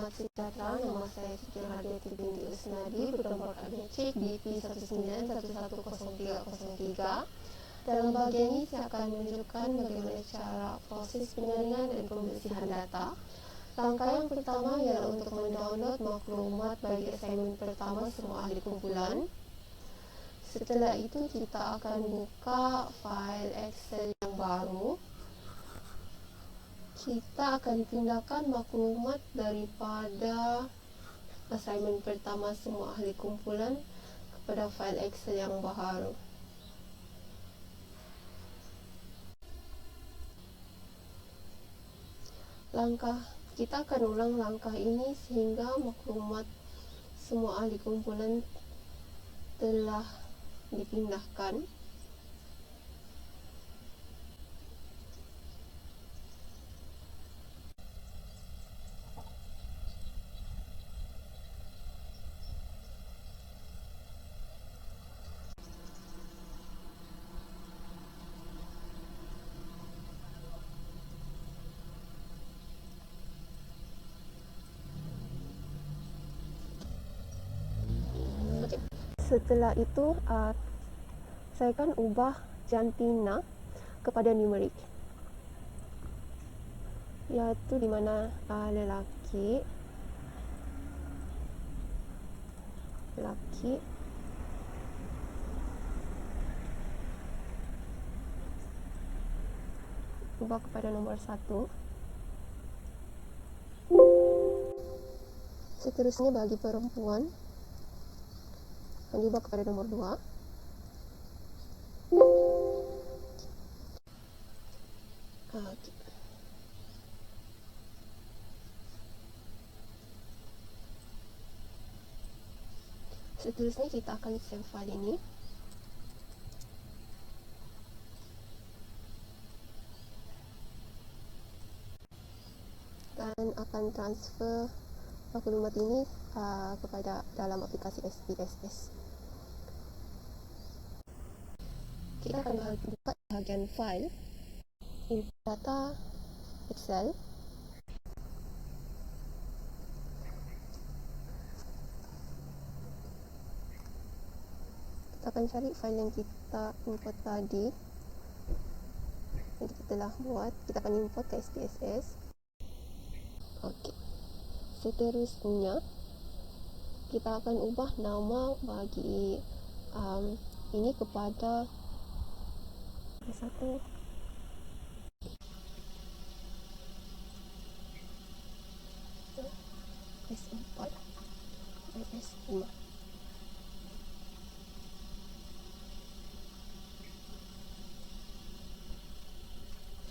Selamat sejahtera, nama saya Siti Hadiati binti Usnadi bernomor ADC BP191110303. Dalam bagian ini saya akan menunjukkan bagaimana cara proses penyaringan dan pembersihan data. Langkah yang pertama ialah untuk mendownload maklumat bagi assignment pertama semua ahli kumpulan. Setelah itu kita akan buka fail Excel yang baru. Kita akan pindahkan maklumat daripada assignment pertama semua ahli kumpulan kepada fail Excel yang baru. Kita akan ulang langkah ini sehingga maklumat semua ahli kumpulan telah dipindahkan. Setelah itu saya akan ubah jantina kepada numerik, iaitu di mana lelaki ubah kepada nomor 1. Seterusnya bagi perempuan diubah kepada nomor 2. Seterusnya kita akan save file ini. Dan akan transfer maklumat ini kepada dalam aplikasi SPSS. Kita akan buka bahagian file, input data, Excel. Kita akan cari file yang kita import tadi, yang kita telah buat. Kita akan import ke SPSS. Okey. Seterusnya kita akan ubah nama bagi ini kepada S1 S4 dan S5.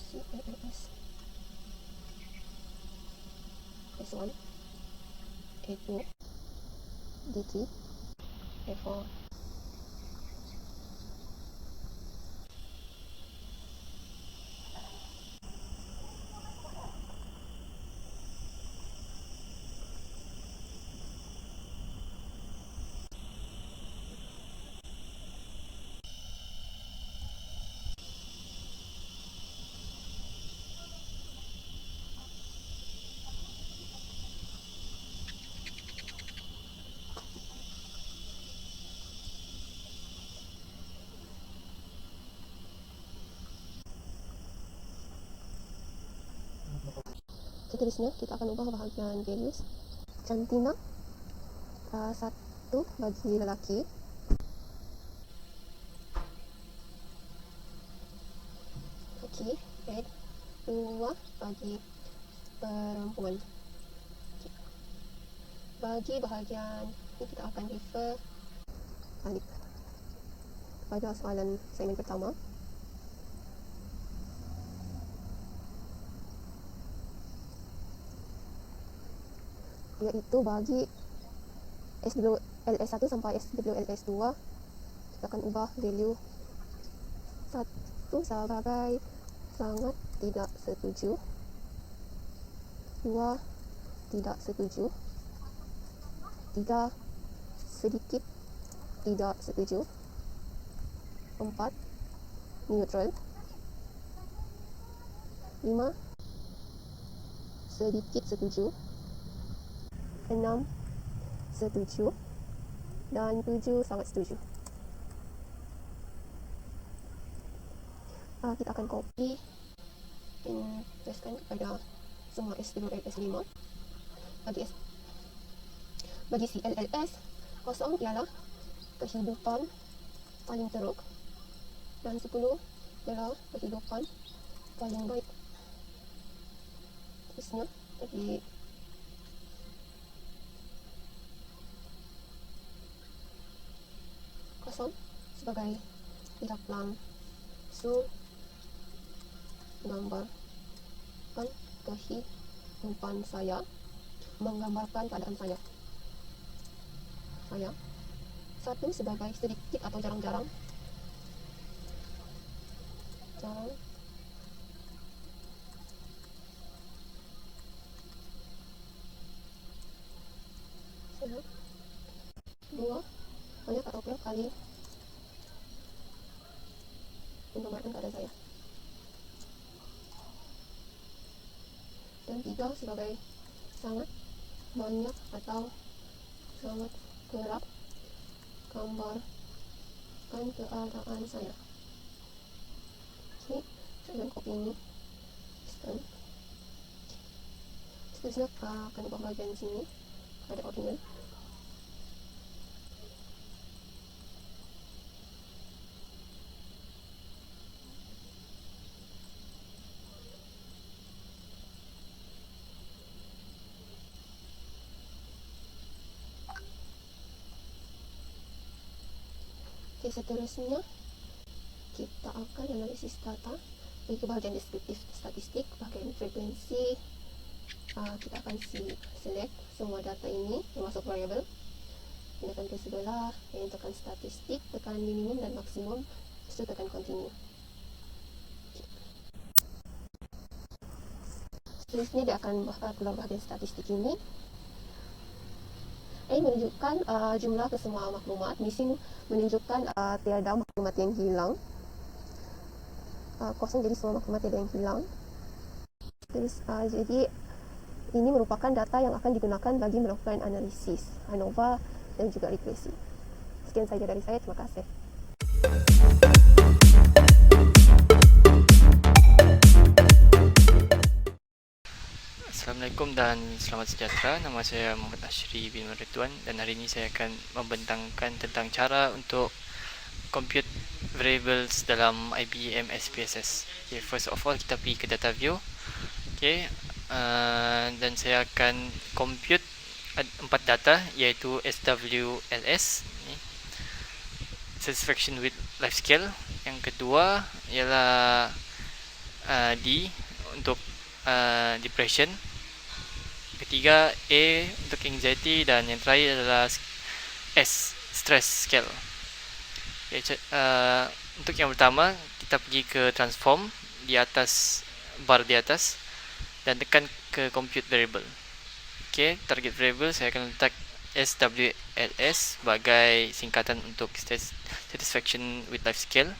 CAS S1 A2 D3 A4. Seterusnya kita akan ubah bahagian values. Jantina 1 bagi lelaki, add 2 bagi perempuan. Bagi bahagian ini kita akan refer balik pada soalan segmen pertama. Iaitu bagi SWLS1 sampai SWLS2 kita akan ubah value 1 sebagai sangat tidak setuju, 2 tidak setuju, 3 sedikit tidak setuju, 4 neutral, 5 sedikit setuju, 6 setuju dan 7 sangat setuju. Kita akan copy dan pastekan kepada semua SWLS5. Bagi CLLS, kosong ialah kehidupan paling teruk dan 10 ialah kehidupan paling baik. Terusnya bagi kosong sebagai tidak langsung menggambarkan kehidupan saya, menggambarkan keadaan saya. 1 sebagai sedikit atau jarang-jarang saya. 2 banyak atau kerap kali menggambarkan keadaan saya. Dan 3 sebagai sangat banyak atau sangat kerap gambarkan keadaan saya. Oke, saya akan copy ini. Seterusnya akan ubah bagian sini pada ordinal. Oke, seterusnya kita akan analisis data. Bagi bahagian deskriptif statistik, bahagian frekuensi, kita akan select semua data ini termasuk variable. Pindahkan ke sebelah, dan tekan statistik, tekan minimum dan maksimum, setelah tekan continue. Seterusnya dia akan keluar bahagian statistik ini. Ini menunjukkan jumlah kesemua maklumat. Missing menunjukkan tiada maklumat yang hilang. Kosong jadi semua maklumat tiada yang hilang. Terus jadi ini merupakan data yang akan digunakan bagi melakukan analisis ANOVA dan juga regresi. Sekian saja dari saya. Terima kasih. Assalamualaikum dan selamat sejahtera. Nama saya Muhammad Ashri bin Ridwan dan hari ini saya akan membentangkan tentang cara untuk compute variables dalam IBM SPSS. Okay, first of all kita pergi ke data view. Okay, dan saya akan compute 4 data iaitu SWLS, satisfaction with life scale. Yang kedua ialah D untuk depression. Ketiga A untuk anxiety dan yang terakhir adalah S, stress scale. Okay, untuk yang pertama kita pergi ke transform di atas bar di atas dan tekan ke compute variable. Okay, target variable saya akan letak SWLS sebagai singkatan untuk satisfaction with life scale.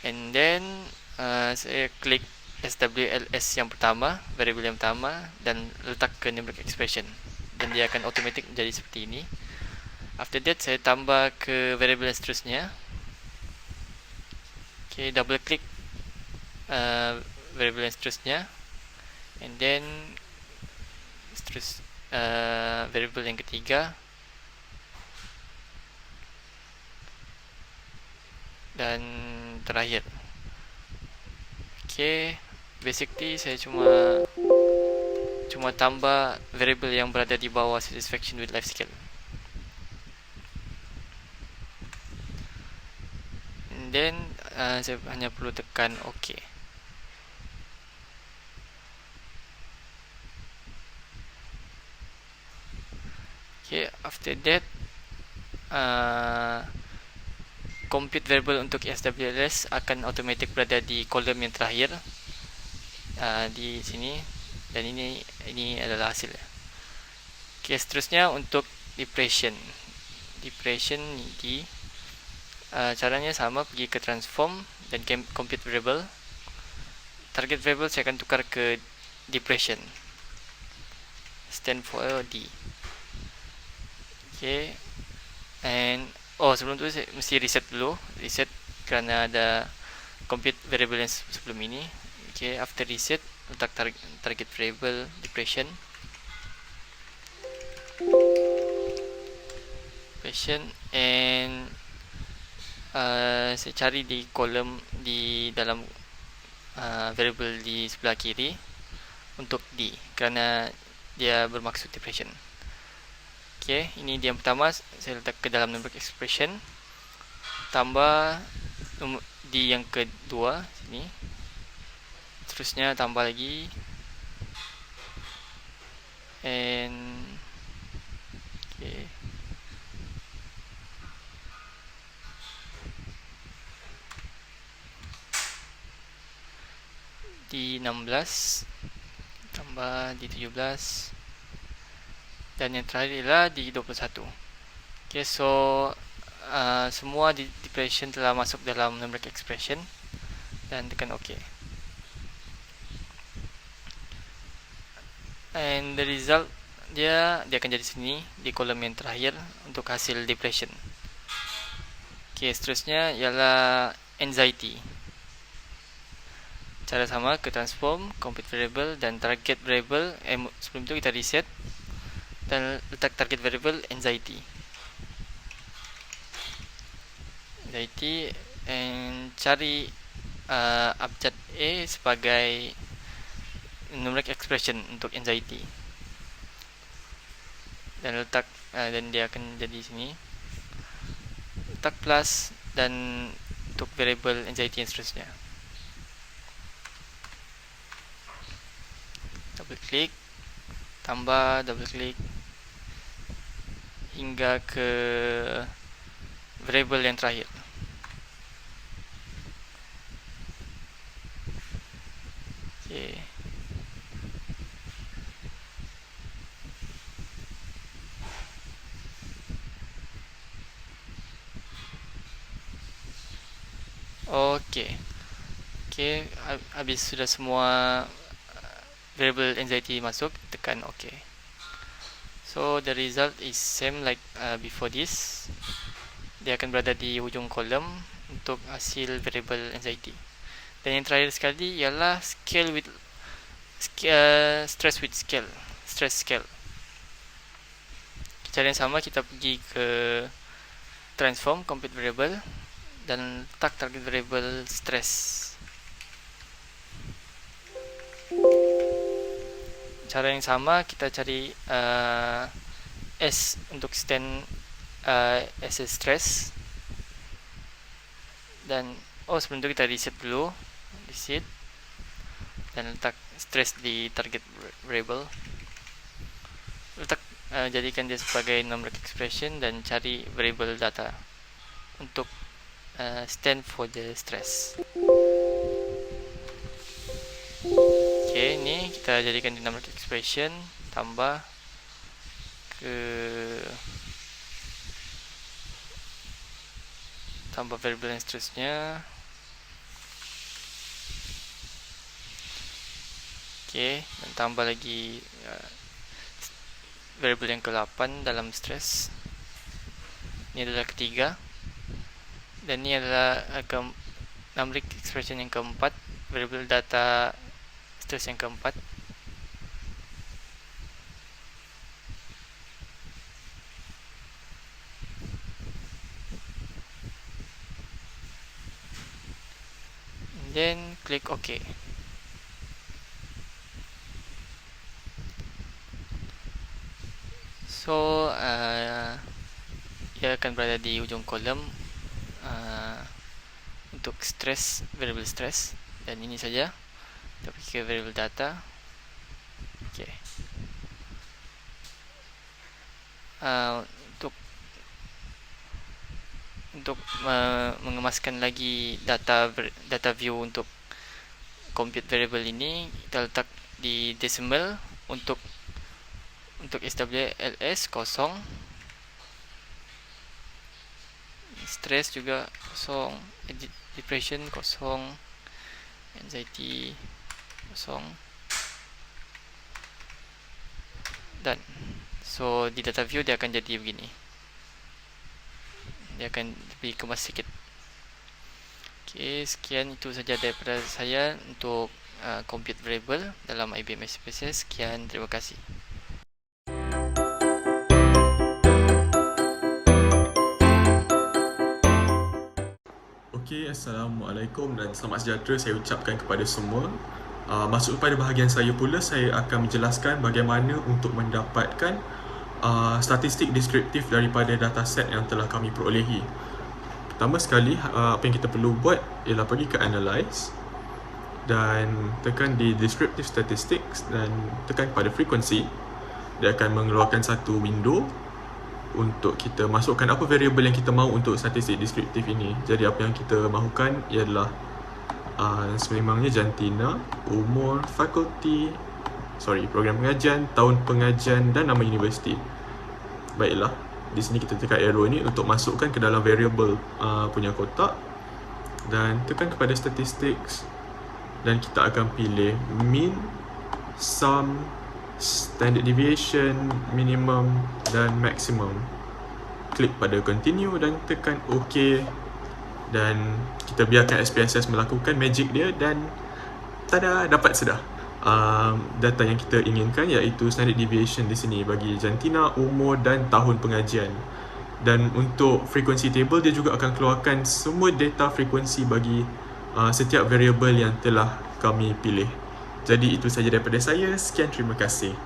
And then saya klik SWLS yang pertama, variable yang pertama, dan letak ke numeric expression dan dia akan automatic menjadi seperti ini. After that saya tambah ke variable yang seterusnya. Okay, double click variable yang seterusnya, and then variable yang ketiga, dan terakhir. Okay, basically saya cuma tambah variable yang berada di bawah satisfaction with life scale. And then saya hanya perlu tekan OK. Okay, after that compute variable untuk SWLS akan automatic berada di kolom yang terakhir di sini, dan ini adalah hasil. Okay, seterusnya untuk depression di caranya sama, pergi ke transform dan compute variable. Target variable saya akan tukar ke depression. stand for D. Okay, and sebelum tu saya mesti reset dulu, reset kerana ada compute variable yang sebelum ini. Okay, after reset letak target variable depression and saya cari di kolom di dalam variable di sebelah kiri untuk D kerana dia bermaksud depression. Okay, ini dia yang pertama, saya letak ke dalam numeric expression, tambah D yang kedua sini, terusnya tambah lagi, and okay, di 16 tambah di 17 dan yang terakhir ialah di 21. Okay, so semua depression telah masuk dalam numeric expression dan tekan OK. And the result dia akan jadi sini di kolom yang terakhir untuk hasil depression. Okay, seterusnya ialah anxiety. Cara sama, ke transform, compute variable dan target variable. Sebelum itu kita reset dan letak target variable anxiety and cari abjad A sebagai numeric expression untuk anxiety dan letak dan dia akan jadi sini, letak plus dan untuk variable anxiety yang seterusnya. Double klik, tambah double klik hingga ke variable yang terakhir. Okay. Okay, habis sudah semua variable anxiety masuk, tekan OK. So the result is same like before this. Dia akan berada di hujung kolom untuk hasil variable anxiety. Dan yang terakhir sekali ialah stress with scale, stress scale. Cara yang sama, kita pergi ke transform compute variable dan letak target variable stress. Cara yang sama, kita cari S untuk stand as a stress, dan sebelum itu kita reset dulu, reset dan letak stress di target variable, letak jadikan dia sebagai numeric expression dan cari variable data untuk stand for the stress. Okay, ini kita jadikan di numeric expression, tambah variable yang seterusnya. Okay, dan tambah lagi variable yang ke-8 dalam stress. Ini adalah ketiga, dan ini adalah numeric expression yang keempat, variable data stress yang keempat. And then click OK. So ia akan berada di ujung kolom untuk stress, variable stress, dan ini saja. Kita pergi ke variable data. Okay. Untuk mengemaskan lagi data view untuk compute variable ini, kita letak di decimal untuk SWLS 0, stress juga 0, depression 0, anxiety 0, done. So di data view dia akan jadi begini, dia akan lebih kemas sikit. Okay, sekian itu saja daripada saya untuk compute variable dalam IBM SPSS. Sekian, terima kasih. Okey, Assalamualaikum dan selamat sejahtera saya ucapkan kepada semua. Masuk pada bahagian saya pula, saya akan menjelaskan bagaimana untuk mendapatkan statistik deskriptif daripada dataset yang telah kami perolehi. Pertama sekali, apa yang kita perlu buat ialah pergi ke Analyze dan tekan di Descriptive Statistics dan tekan pada Frequency. Dia akan mengeluarkan satu window untuk kita masukkan apa variable yang kita mahu untuk statistik deskriptif ini. Jadi apa yang kita mahukan ialah sememangnya jantina, umur, fakulti, program pengajian, tahun pengajian dan nama universiti. Baiklah, di sini kita tekan arrow ni untuk masukkan ke dalam variable punya kotak dan tekan kepada statistics dan kita akan pilih mean, sum, standard deviation, minimum dan maximum. Klik pada continue dan tekan OK dan kita biarkan SPSS melakukan magic dia dan tada, dapat sudah data yang kita inginkan, iaitu standard deviation di sini bagi jantina, umur dan tahun pengajian. Dan untuk frequency table dia juga akan keluarkan semua data frekuensi bagi setiap variable yang telah kami pilih. Jadi itu sahaja daripada saya. Sekian, terima kasih.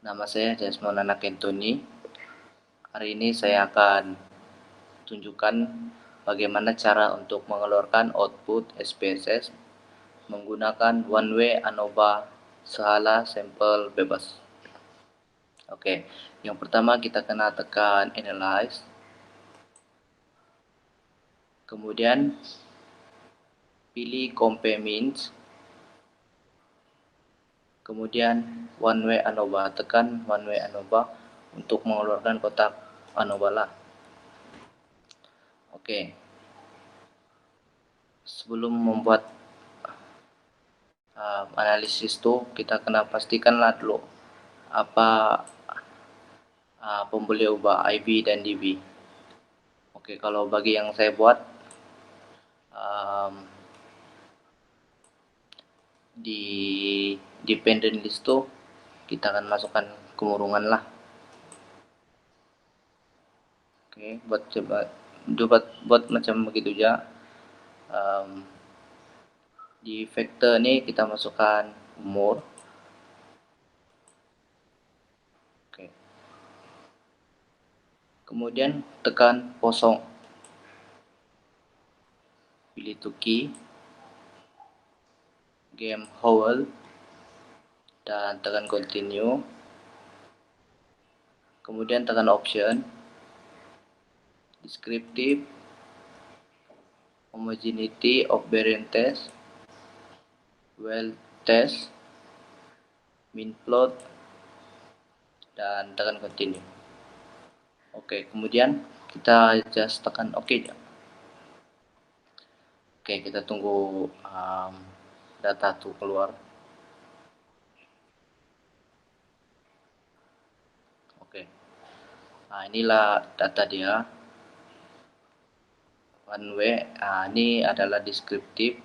Nama saya Desmond Anak Anthony. Hari ini saya akan tunjukkan bagaimana cara untuk mengeluarkan output SPSS menggunakan one-way ANOVA sehala sampel bebas. Oke, yang pertama kita kena tekan Analyze. Kemudian pilih Compare Means. Kemudian one-way ANOVA, tekan one-way ANOVA untuk mengeluarkan kotak ANOVA lah. Oke. Sebelum membuat analisis itu, kita kena pastikanlah dulu apa pembeli ubah IB dan DB. Oke, kalau bagi yang saya buat di dependent list itu kita akan masukkan kemurungan lah. Oke, buat macam begitu aja. Di vector ini kita masukkan umur. Oke. Kemudian tekan kosong. Pilih to key, game whole dan tekan continue. Kemudian tekan option, descriptive, homogeneity of variant test, well test, min plot, dan tekan continue. Oke, kemudian kita just tekan OK aja. Oke, kita tunggu data itu keluar. Oke, nah inilah data dia. One way, ini adalah deskriptif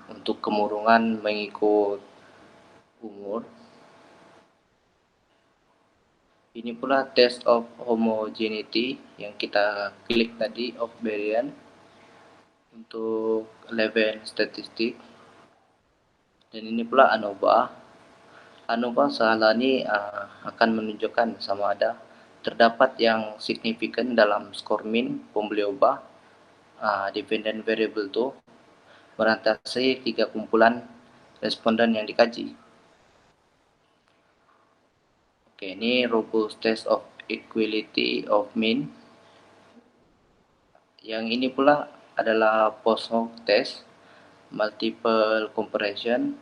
untuk kemurungan mengikut umur. Ini pula test of homogeneity yang kita klik tadi, of variant untuk 11 statistik. Dan ini pula ANOVA. ANOVA sehala ini akan menunjukkan sama ada terdapat yang signifikan dalam skor min pembeli ubah dependent variable itu merantasi 3 kumpulan responden yang dikaji. Oke, ini robust test of equality of mean. Yang ini pula adalah post hoc test, multiple comparison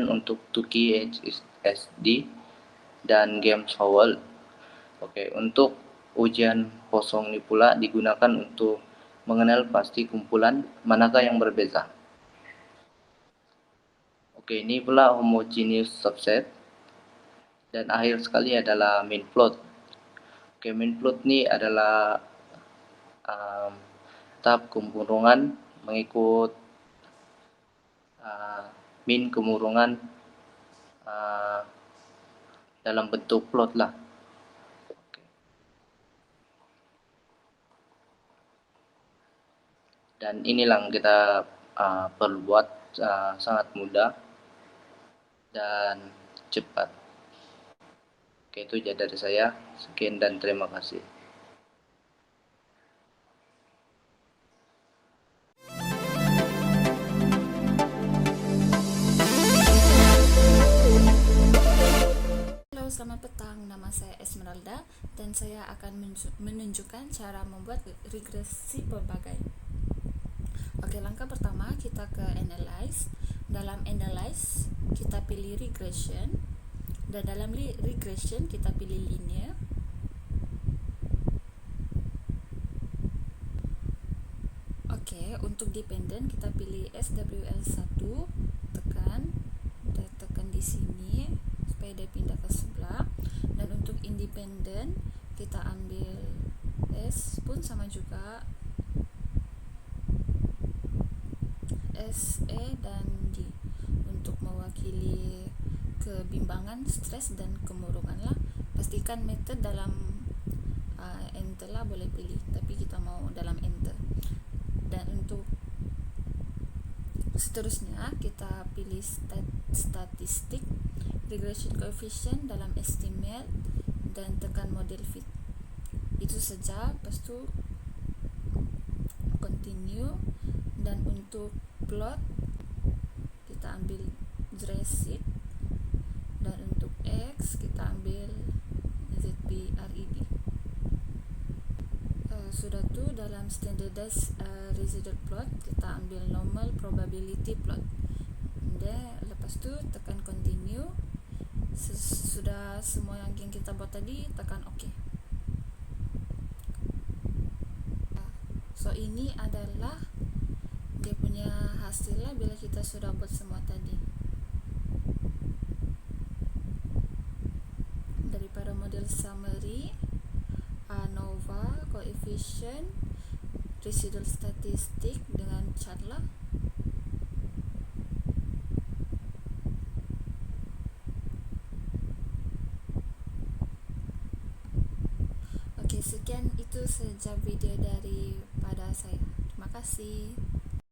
untuk 2 key HSD dan games vowel. Oke, untuk ujian kosong ini pula digunakan untuk mengenal pasti kumpulan manakah yang berbeza. Oke, ini pula homogeneous subset. Dan akhir sekali adalah main plot. Oke, main plot ini adalah tahap kemurungan mengikut min kemurungan dalam bentuk plot lah. Dan inilah yang kita perlu buat, sangat mudah dan cepat. Oke, itu aja dari saya. Sekian dan terima kasih. Halo, selamat petang. Nama saya Esmeralda dan saya akan menunjukkan cara membuat regresi pelbagai. Oke, langkah pertama kita ke analyze. Dalam analyze kita pilih regression dan dalam regression kita pilih linear. Oke, untuk dependent kita pilih SWL1, tekan dan tekan di sini supaya dia pindah ke sebelah. Dan untuk independent kita ambil S pun sama juga, S, E, dan D untuk mewakili kebimbangan, stres, dan kemurungan lah. Pastikan method dalam enter lah, boleh pilih, tapi kita mau dalam enter. Dan untuk seterusnya kita pilih statistik, regression coefficient dalam estimate, dan tekan model fit. Itu saja. Lepas tu continue. Dan untuk plot kita ambil Dressit, dan untuk X kita ambil ZPRED. Sudah tu dalam standardized residual plot kita ambil normal probability plot. Dan lepas tu tekan continue. Sudah semua yang kita buat tadi, tekan OK. So ini adalah dia punya hasil lah bila kita sudah buat semua tadi. Daripada model summary, ANOVA, coefficient, residual statistik dengan chart lah. Oke, sekian itu saja video daripada saya. Terima kasih.